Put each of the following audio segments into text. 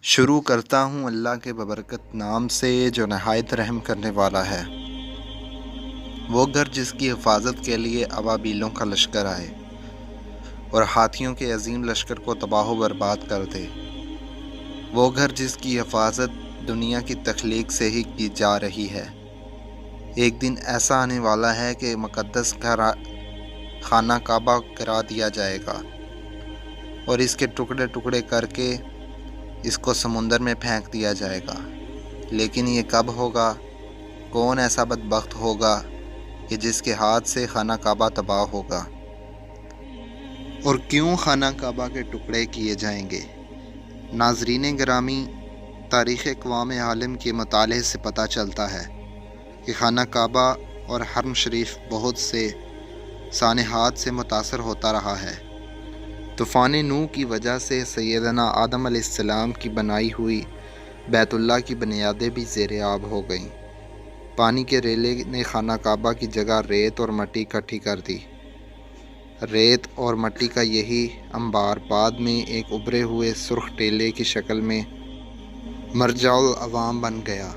شروع کرتا ہوں اللہ کے ببرکت نام سے جو نہایت رحم کرنے والا ہے۔ وہ گھر جس کی حفاظت کے لیے ابابیلوں کا لشکر آئے اور ہاتھیوں کے عظیم لشکر کو تباہ و برباد کر دے۔ وہ گھر جس کی حفاظت دنیا کی تخلیق سے ہی کی جا رہی ہے۔ ایک دن ایسا آنے والا ہے کہ مقدس خانہ کعبہ گرا دیا جائے گا اور اس کے ٹکڑے ٹکڑے کر کے اس کو سمندر میں پھینک دیا جائے گا۔ لیکن یہ کب ہوگا؟ کون ایسا بدبخت ہوگا کہ جس کے ہاتھ سے خانہ کعبہ تباہ ہوگا؟ اور کیوں خانہ کعبہ کے ٹکڑے کیے جائیں گے؟ ناظرین گرامی، تاریخ اقوام عالم کے مطالعے سے پتہ چلتا ہے کہ خانہ کعبہ اور حرم شریف بہت سے سانحات سے متاثر ہوتا رہا ہے۔ طوفان نوح کی وجہ سے سیدنا آدم علیہ السلام کی بنائی ہوئی بیت اللہ کی بنیادیں بھی زیر آب ہو گئیں۔ پانی کے ریلے نے خانہ کعبہ کی جگہ ریت اور مٹی اکٹھی کر دی۔ ریت اور مٹی کا یہی انبار بعد میں ایک ابھرے ہوئے سرخ ٹیلے کی شکل میں مرجع العوام بن گیا۔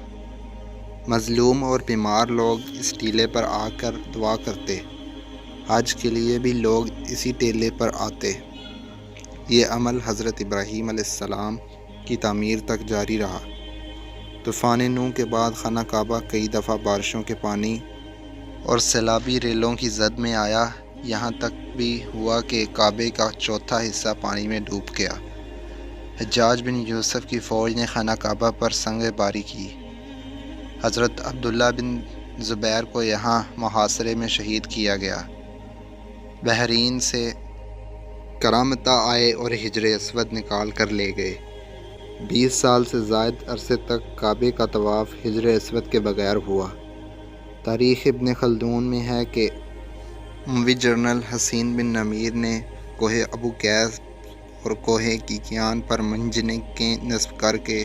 مظلوم اور بیمار لوگ اس ٹیلے پر آ کر دعا کرتے۔ حج کے لیے بھی لوگ اسی ٹیلے پر آتے۔ یہ عمل حضرت ابراہیم علیہ السلام کی تعمیر تک جاری رہا۔ طوفان نوح کے بعد خانہ کعبہ کئی دفعہ بارشوں کے پانی اور سیلابی ریلوں کی زد میں آیا، یہاں تک بھی ہوا کہ کعبے کا چوتھا حصہ پانی میں ڈوب گیا۔ حجاج بن یوسف کی فوج نے خانہ کعبہ پر سنگ باری کی۔ حضرت عبداللہ بن زبیر کو یہاں محاصرے میں شہید کیا گیا۔ بحرین سے کرامتہ آئے اور حجر اسود نکال کر لے گئے۔ 20 سال سے زائد عرصے تک کعبے کا طواف حجر اسود کے بغیر ہوا۔ تاریخ ابن خلدون میں ہے کہ اموی جنرل حسین بن نمیر نے کوہ ابو قیس اور کوہ کیکیان پر منجنیقیں نصب کر کے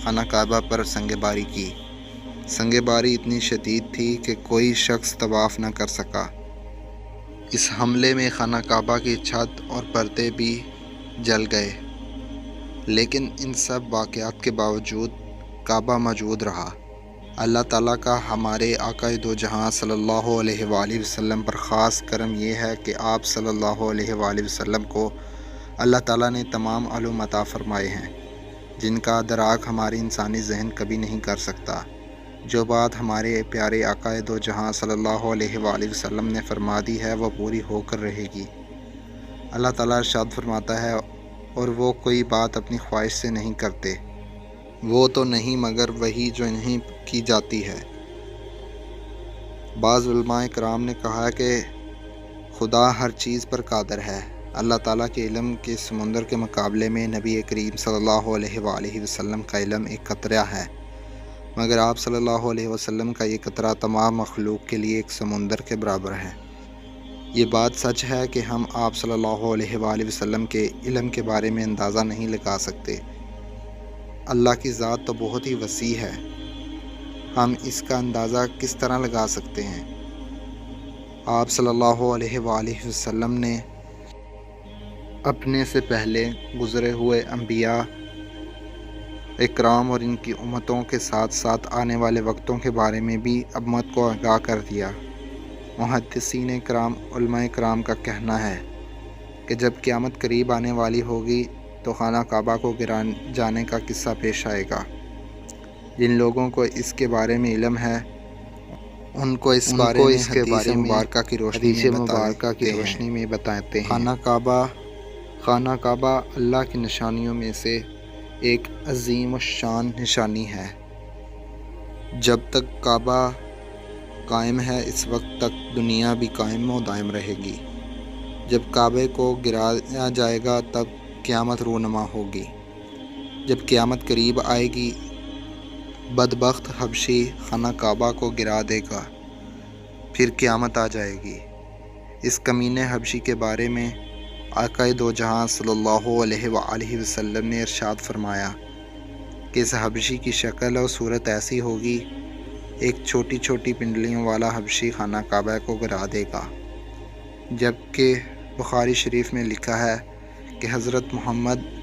خانہ کعبہ پر سنگ باری کی۔ سنگ باری اتنی شدید تھی کہ کوئی شخص طواف نہ کر سکا۔ اس حملے میں خانہ کعبہ کی چھت اور پردے بھی جل گئے، لیکن ان سب واقعات کے باوجود کعبہ موجود رہا۔ اللہ تعالیٰ کا ہمارے آقا دو جہاں صلی اللہ علیہ وآلہ وسلم پر خاص کرم یہ ہے کہ آپ صلی اللہ علیہ وآلہ وسلم کو اللہ تعالیٰ نے تمام علوم عطا فرمائے ہیں جن کا ادراک ہماری انسانی ذہن کبھی نہیں کر سکتا۔ جو بات ہمارے پیارے آقا دو جہاں صلی اللہ علیہ وآلہ وسلم نے فرما دی ہے وہ پوری ہو کر رہے گی۔ اللہ تعالیٰ ارشاد فرماتا ہے، اور وہ کوئی بات اپنی خواہش سے نہیں کرتے، وہ تو نہیں مگر وہی جو انہیں کی جاتی ہے۔ بعض علماء کرام نے کہا کہ خدا ہر چیز پر قادر ہے۔ اللہ تعالیٰ کے علم کے سمندر کے مقابلے میں نبی کریم صلی اللہ علیہ وآلہ وسلم کا علم ایک قطرہ ہے، مگر آپ صلی اللہ علیہ وسلم کا یہ قطرہ تمام مخلوق کے لیے ایک سمندر کے برابر ہے۔ یہ بات سچ ہے کہ ہم آپ صلی اللہ علیہ وآلہ وسلم کے علم کے بارے میں اندازہ نہیں لگا سکتے۔ اللہ کی ذات تو بہت ہی وسیع ہے، ہم اس کا اندازہ کس طرح لگا سکتے ہیں؟ آپ صلی اللہ علیہ وآلہ وسلم نے اپنے سے پہلے گزرے ہوئے انبیاء اکرام اور ان کی امتوں کے ساتھ ساتھ آنے والے وقتوں کے بارے میں بھی امت کو آگاہ کر دیا۔ محدثین کرام، علماء کرام کا کہنا ہے کہ جب قیامت قریب آنے والی ہوگی تو خانہ کعبہ کو گرا جانے کا قصہ پیش آئے گا۔ جن لوگوں کو اس کے بارے میں علم ہے ان کو اس بارے میں حدیث مبارکہ کی روشنی میں بتاتے ہیں۔ خانہ کعبہ اللہ کی نشانیوں میں سے ایک عظیم الشان نشانی ہے۔ جب تک کعبہ قائم ہے اس وقت تک دنیا بھی قائم و دائم رہے گی۔ جب کعبے کو گرایا جائے گا تب قیامت رونما ہوگی۔ جب قیامت قریب آئے گی بدبخت حبشی خانہ کعبہ کو گرا دے گا، پھر قیامت آ جائے گی۔ اس کمینے حبشی کے بارے میں آقا دو جہاں صلی اللہ علیہ وآلہ وسلم نے ارشاد فرمایا کہ اس حبشی کی شکل اور صورت ایسی ہوگی، ایک چھوٹی چھوٹی پنڈلیوں والا حبشی خانہ کعبہ کو گرا دے گا۔ جبکہ بخاری شریف میں لکھا ہے کہ حضرت محمد